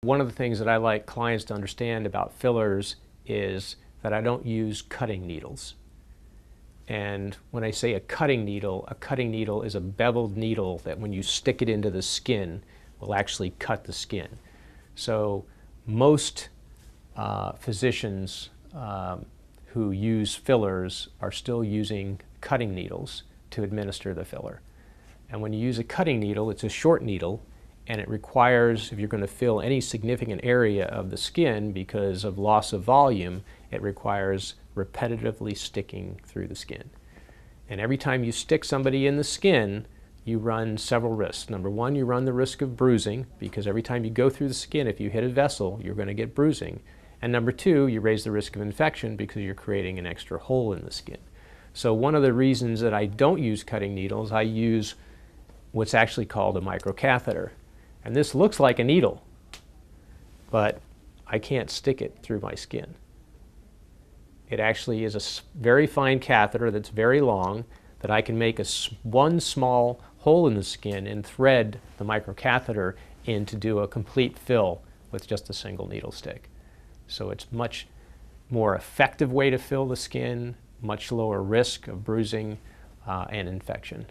One of the things that I like clients to understand about fillers is that I don't use cutting needles. And when I say a cutting needle is a beveled needle that when you stick it into the skin will actually cut the skin. So most physicians who use fillers are still using cutting needles to administer the filler. And when you use a cutting needle, it's a short needle, and it requires, if you're going to fill any significant area of the skin because of loss of volume, it requires repetitively sticking through the skin. And every time you stick somebody in the skin, you run several risks. Number one, you run the risk of bruising, because every time you go through the skin, if you hit a vessel, you're going to get bruising. And number two, you raise the risk of infection because you're creating an extra hole in the skin. So one of the reasons that I don't use cutting needles, I use what's actually called a microcatheter. And this looks like a needle, but I can't stick it through my skin. It actually is a very fine catheter that's very long that I can make one small hole in the skin and thread the microcatheter in to do a complete fill with just a single needle stick. So it's much more effective way to fill the skin, much lower risk of bruising and infection.